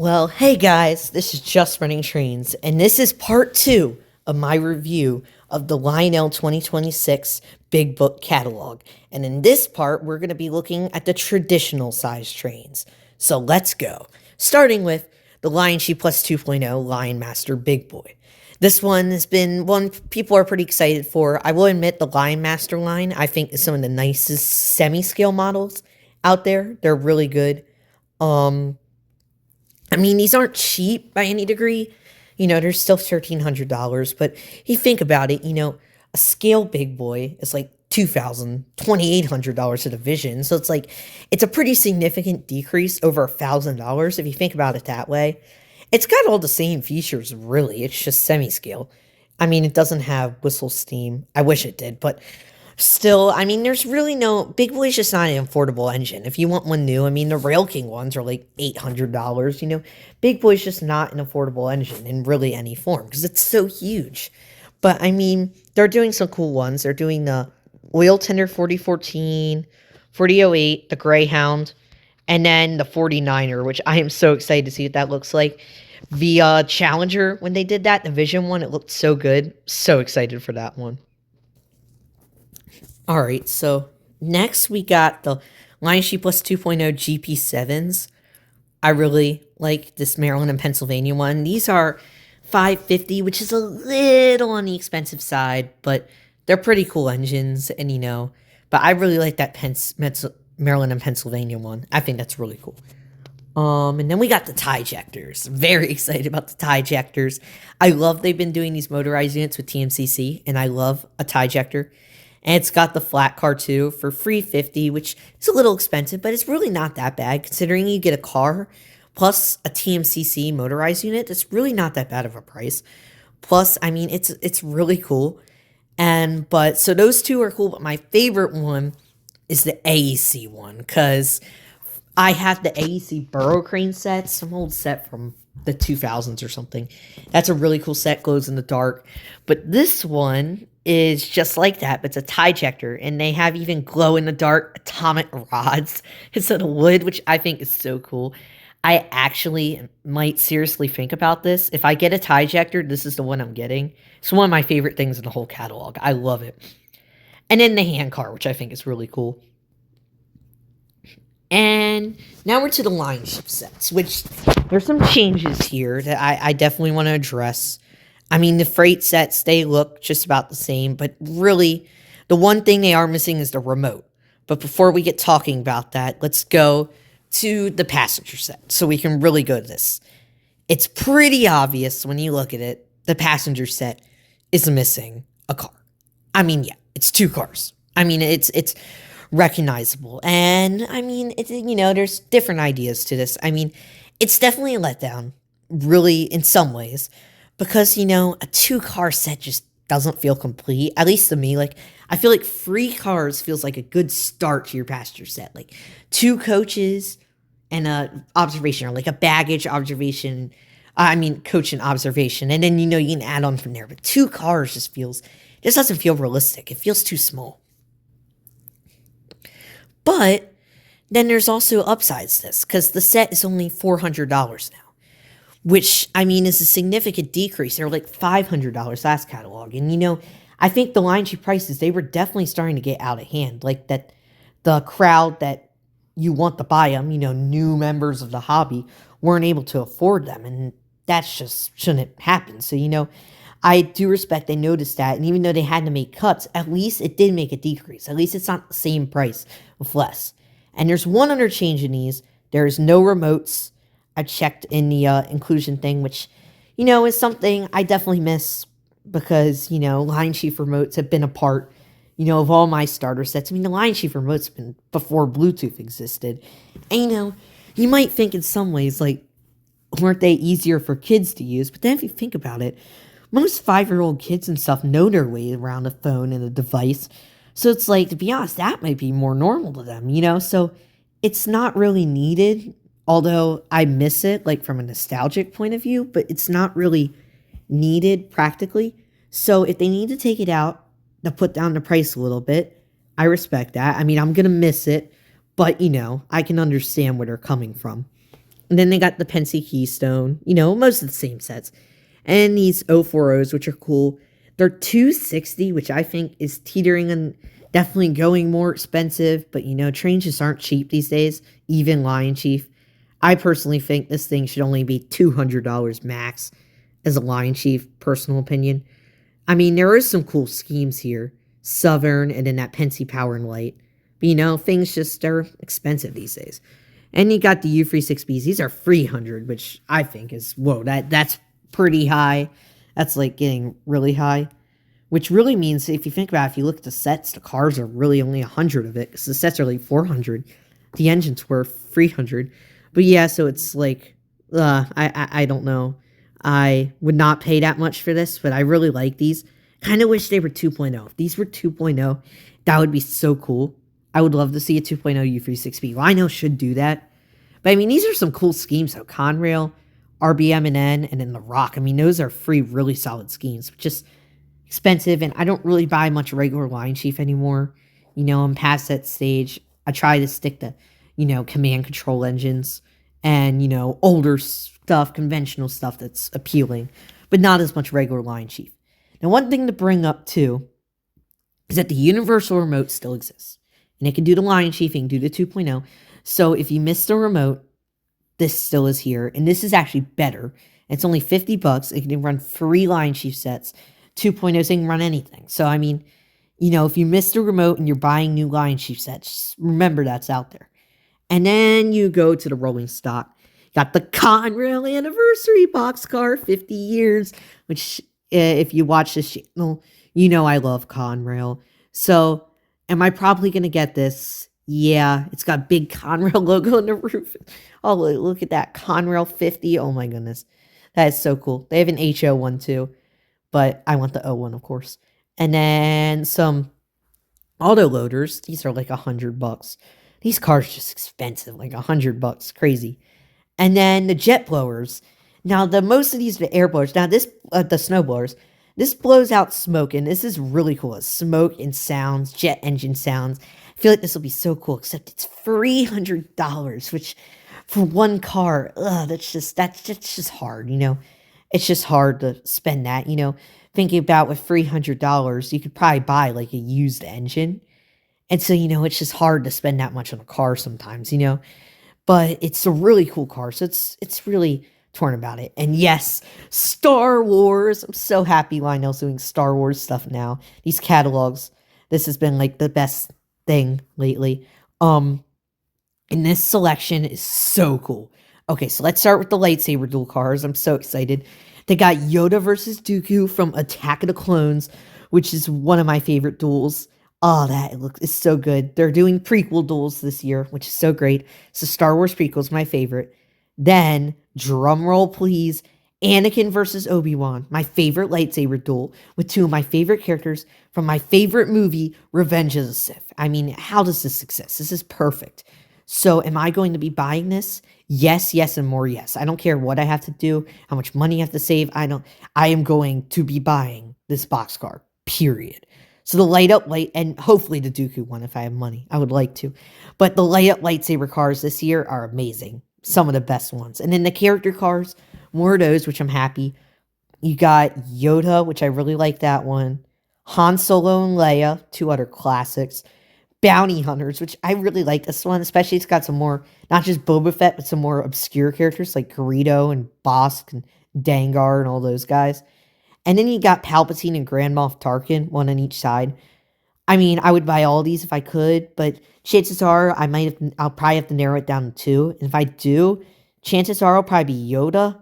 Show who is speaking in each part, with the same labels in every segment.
Speaker 1: Well, hey guys, this is Just Running Trains, and this is part two of my review of the Lionel 2026 Big Book Catalog. And in this part, we're going to be looking at the traditional size trains. So let's go. Starting with the Lion Sheep Plus 2.0 Lion Master Big Boy. This one has been one people are pretty excited for. I will admit the Lion Master line, I think, is some of the nicest semi-scale models out there. They're really good. Um, I mean, these aren't cheap by any degree. They're still $1,300. But you think about it, a scale big boy is like $2,800 at a Vision. So it's a pretty significant decrease over $1,000 if you think about it that way. It's got all the same features, really. It's just semi-scale. I mean, it doesn't have whistle steam. I wish it did, but still, I mean, there's really no Big Boy's just not an affordable engine. If you want one new, I mean, the Rail King ones are like $800. Big Boy's just not an affordable engine in really any form because it's so huge. But I mean, they're doing some cool ones. They're doing the Oil Tender 4014, 4008, the Greyhound, and then the 49er, which I am so excited to see what that looks like. The Challenger, when they did that, the Vision one, it looked so good. So excited for that one. All right, so next we got the Lion Sheep Plus 2.0 GP7s. I really like this Maryland and Pennsylvania one. These are $550, which is a little on the expensive side, but they're pretty cool engines, and but I really like that Maryland and Pennsylvania one. I think that's really cool. And then we got the tie ejectors. Very excited about the tie ejectors. I love they've been doing these motorized units with TMCC, and I love a tie ejector. And it's got the flat car too for $350, which is a little expensive, but it's really not that bad considering you get a car plus a TMCC motorized unit. It's really not that bad of a price. Plus, I mean, it's really cool. So those two are cool, but my favorite one is the AEC one because I have the AEC Burrow Crane set, some old set from the 2000s or something. That's a really cool set, glows in the dark. But this one is just like that, but it's a tie ejector, and they have even glow-in-the-dark atomic rods instead of wood, which I think is so cool. I actually might seriously think about this. If I get a tie ejector, this is the one I'm getting. It's one of my favorite things in the whole catalog. I love it. And then the hand car, which I think is really cool. And now we're to the Lion Sheep sets, which there's some changes here that I definitely want to address. I mean, the freight sets, they look just about the same, but really, the one thing they are missing is the remote. But before we get talking about that, let's go to the passenger set so we can really go to this. It's pretty obvious when you look at it, the passenger set is missing a car. I mean, yeah, it's two cars. I mean, it's recognizable. And I mean, there's different ideas to this. I mean, it's definitely a letdown, really, in some ways. Because, a two-car set just doesn't feel complete, at least to me. Like, I feel like 3 cars feels like a good start to your passenger set. Like, 2 coaches and a observation, or like a baggage observation. Coach and observation. And then, you can add on from there. But 2 cars just doesn't feel realistic. It feels too small. But then there's also upsides to this, because the set is only $400 now. Which, I mean, is a significant decrease. They were like $500 last catalog. And, I think the Lion Sheep prices, they were definitely starting to get out of hand. Like that, the crowd that you want to buy them, new members of the hobby, weren't able to afford them. And that just shouldn't happen. So, I do respect they noticed that. And even though they had to make cuts, at least it did make a decrease. At least it's not the same price with less. And there's one other change in these. There's no remotes. I checked in the inclusion thing, which, is something I definitely miss because, Lion Sheep remotes have been a part, of all my starter sets. I mean, the Lion Sheep remotes have been before Bluetooth existed. And, you might think in some ways, like, weren't they easier for kids to use? But then if you think about it, most 5-year-old kids and stuff know their way around a phone and a device. So it's like, to be honest, that might be more normal to them, So it's not really needed. Although I miss it, like from a nostalgic point of view, but it's not really needed practically. So if they need to take it out to put down the price a little bit, I respect that. I mean, I'm going to miss it, but I can understand where they're coming from. And then they got the Pensy Keystone, most of the same sets. And these 040s, which are cool. They're 260, which I think is teetering and definitely going more expensive. But trains just aren't cheap these days, even Lion Chief. I personally think this thing should only be $200 max as a Lion Chief, personal opinion. I mean, there is some cool schemes here. Southern and then that Pensy Power and Light. But things just are expensive these days. And you got the U36Bs. These are 300, which I think is, whoa, that's pretty high. That's like getting really high. Which really means, if you think about it, if you look at the sets, the cars are really only 100 of it. Because the sets are like 400. The engines were 300. But yeah, so it's like, I don't know. I would not pay that much for this, but I really like these. Kind of wish they were 2.0. If these were 2.0, that would be so cool. I would love to see a 2.0 U36B. Lionel should do that. But I mean, these are some cool schemes. So Conrail, RBM&N, and then The Rock. I mean, those are three really solid schemes. Just expensive, and I don't really buy much regular Lion Chief anymore. I'm past that stage. I try to stick to, command control engines and, older stuff, conventional stuff that's appealing, but not as much regular Lion Chief. Now, one thing to bring up, too, is that the universal remote still exists. And it can do the Lion Chief, it can do the 2.0. So if you missed the remote, this still is here. And this is actually better. It's only $50. It can run 3 Lion Chief sets. 2.0, so it can run anything. So, I mean, if you missed the remote and you're buying new Lion Chief sets, remember that's out there. And then you go to the rolling stock. Got the Conrail Anniversary boxcar, 50 years, which if you watch this channel, I love Conrail. So, am I probably going to get this? Yeah, it's got big Conrail logo on the roof. Oh, look at that. Conrail 50. Oh my goodness. That is so cool. They have an HO one too, but I want the O one, of course. And then some auto loaders. These are like $100. These cars are just expensive, like $100. Crazy. And then the jet blowers. Now, most of these are the air blowers. Now, the snow blowers. This blows out smoke, and this is really cool. It's smoke and sounds, jet engine sounds. I feel like this will be so cool, except it's $300, which for one car, that's just hard, It's just hard to spend that, Thinking about with $300, you could probably buy like a used engine. And so, it's just hard to spend that much on a car sometimes, But it's a really cool car, so it's really torn about it. And yes, Star Wars. I'm so happy Lionel's doing Star Wars stuff now. These catalogs, this has been like the best thing lately. And this selection is so cool. Okay, so let's start with the lightsaber duel cars. I'm so excited. They got Yoda versus Dooku from Attack of the Clones, which is one of my favorite duels. Oh, it's so good. They're doing prequel duels this year, which is so great. So Star Wars prequels, my favorite. Then, drum roll please, Anakin versus Obi-Wan, my favorite lightsaber duel, with 2 of my favorite characters from my favorite movie, Revenge of the Sith. I mean, how does this exist? This is perfect. So, am I going to be buying this? Yes, yes, and more yes. I don't care what I have to do, how much money I have to save. I am going to be buying this boxcar, period. So the light up and hopefully the Dooku one if I have money. I would like to. But the light up lightsaber cars this year are amazing. Some of the best ones. And then the character cars, more of those, which I'm happy. You got Yoda, which I really like that one. Han Solo and Leia, 2 other classics. Bounty Hunters, which I really like this one, especially it's got some more, not just Boba Fett, but some more obscure characters like Greedo and Bosk and Dengar and all those guys. And then you got Palpatine and Grand Moff Tarkin, one on each side. I mean, I would buy all these if I could, but chances are I'll probably have to narrow it down to 2. And if I do, chances are I'll probably be Yoda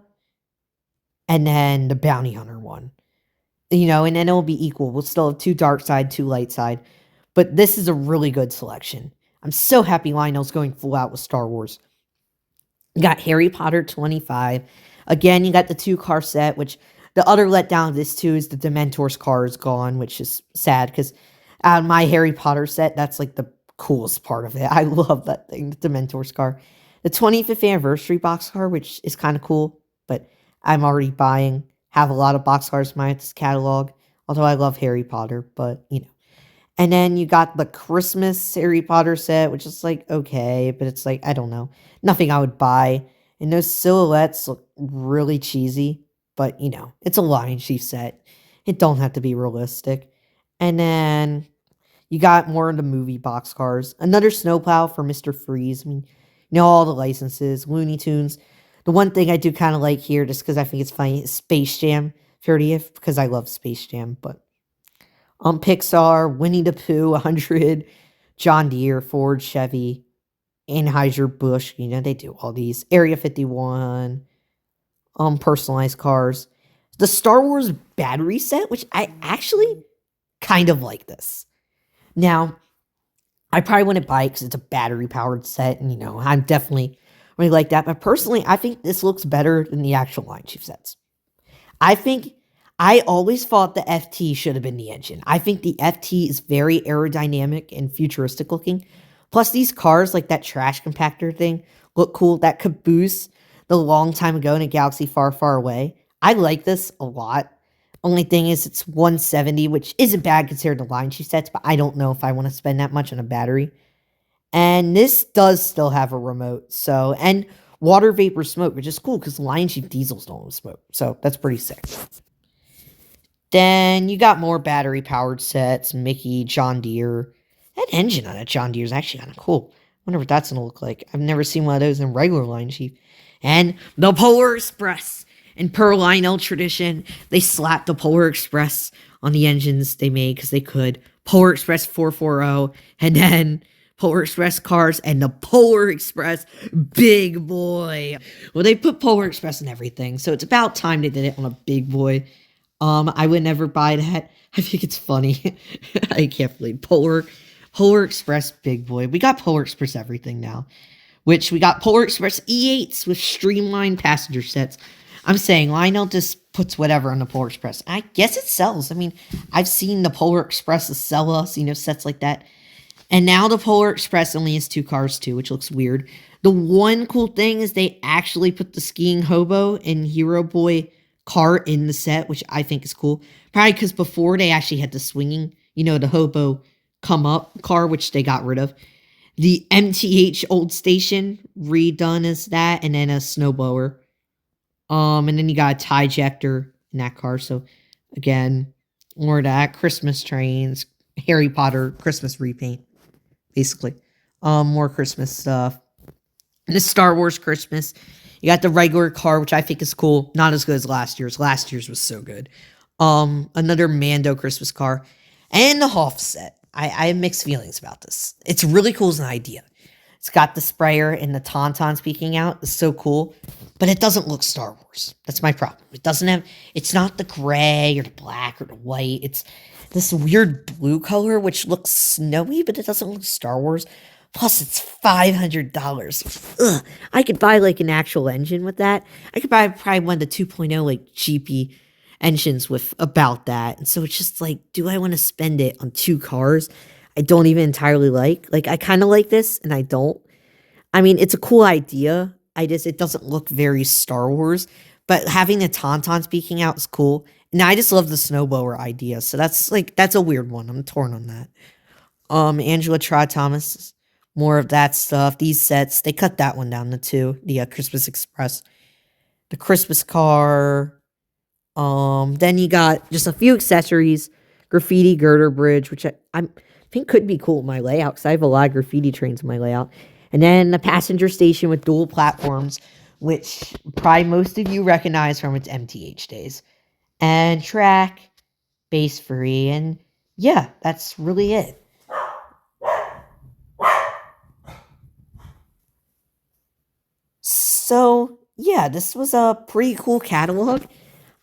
Speaker 1: and then the Bounty Hunter one. And then it'll be equal. We'll still have 2 dark side, 2 light side. But this is a really good selection. I'm so happy Lionel's going full out with Star Wars. You got Harry Potter 25. Again, you got the 2 car set, which the other letdown of this too is the Dementor's car is gone, which is sad because out of my Harry Potter set, that's like the coolest part of it. I love that thing, the Dementor's car. The 25th anniversary boxcar, which is kind of cool, but I'm already buying. Have a lot of boxcars in my catalog, although I love Harry Potter, but And then you got the Christmas Harry Potter set, which is like okay, but it's like I don't know, nothing I would buy. And those silhouettes look really cheesy, but it's a Lion Chief set. It don't have to be realistic. And then you got more of the movie boxcars. Another snowplow for Mr. Freeze. I mean, all the licenses, Looney Tunes. The one thing I do kind of like here, just because I think it's funny, is Space Jam 30th, because I love Space Jam. But Pixar, Winnie the Pooh 100, John Deere, Ford, Chevy, Anheuser-Busch. They do all these. Area 51, personalized cars. The Star Wars battery set, which I actually kind of like this. Now, I probably wouldn't buy it because it's a battery-powered set, and, I'm definitely really like that. But personally, I think this looks better than the actual Lion Chief sets. I always thought the FT should have been the engine. I think the FT is very aerodynamic and futuristic looking. Plus, these cars, like that trash compactor thing, look cool. That caboose, the long time ago in a galaxy far, far away. I like this a lot. Only thing is it's 170, which isn't bad considered the Lion Chief sets, but I don't know if I want to spend that much on a battery. And this does still have a remote, and water vapor smoke, which is cool because Lion Chief diesels don't smoke. So that's pretty sick. Then you got more battery powered sets, Mickey, John Deere. That engine on that John Deere is actually kind of cool. Wonder what that's gonna look like. I've never seen one of those in regular Lion Chief. And the Polar Express. In per Lionel tradition, they slapped the Polar Express on the engines they made because they could. Polar Express 440, and then Polar Express cars, and the Polar Express Big Boy. Well, they put Polar Express in everything, so it's about time they did it on a Big Boy. I would never buy that. I think it's funny. I can't believe Polar Express Big Boy. We got Polar Express everything now, which we got Polar Express E8s with streamlined passenger sets. I'm saying Lionel just puts whatever on the Polar Express. I guess it sells. I mean, I've seen the Polar Expresses sell us, sets like that. And now the Polar Express only has 2 cars too, which looks weird. The one cool thing is they actually put the skiing hobo and Hero Boy car in the set, which I think is cool. Probably because before they actually had the swinging, the hobo come up car, which they got rid of. The MTH old station redone as that, and then a snowblower. And then you got a tie ejector in that car. So again, more of that. Christmas trains, Harry Potter Christmas repaint, basically. More Christmas stuff. And the Star Wars Christmas. You got the regular car, which I think is cool. Not as good as last year's. Last year's was so good. Another Mando Christmas car. And the Hoff set. I have mixed feelings about this. It's really cool as an idea. It's got the sprayer and the tauntaun speaking out. It's so cool. But it doesn't look Star Wars. That's my problem. It's not the gray or the black or the white. It's this weird blue color, which looks snowy, but it doesn't look Star Wars. Plus, it's $500. Ugh. I could buy like an actual engine with that. I could buy probably one of the 2.0 like GP engines with about that. And so it's just like, do I want to spend it on 2 cars I don't even entirely like? Like, I kind of like this and I don't. I mean, it's a cool idea. It doesn't look very Star Wars, but having the tauntaun speaking out is cool. And I just love the snowblower idea. So that's a weird one. I'm torn on that. Angela Trot Thomas, more of that stuff. These sets, they cut that one down to 2. The Christmas Express, the Christmas car. Then you got just a few accessories, graffiti girder bridge, which I think could be cool in my layout because I have a lot of graffiti trains in my layout. And then the passenger station with dual platforms, which probably most of you recognize from its MTH days. And track, base free, and yeah, that's really it. So, yeah, this was a pretty cool catalog.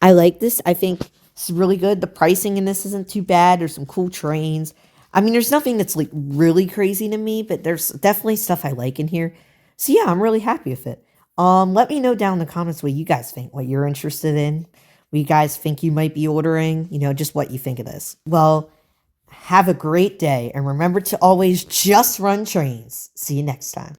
Speaker 1: I like this. I think it's really good. The pricing in this isn't too bad. There's some cool trains. I mean, there's nothing that's like really crazy to me, but there's definitely stuff I like in here. So yeah, I'm really happy with it. Let me know down in the comments what you guys think, what you're interested in, what you guys think you might be ordering, just what you think of this. Well, have a great day, and remember to always just run trains. See you next time.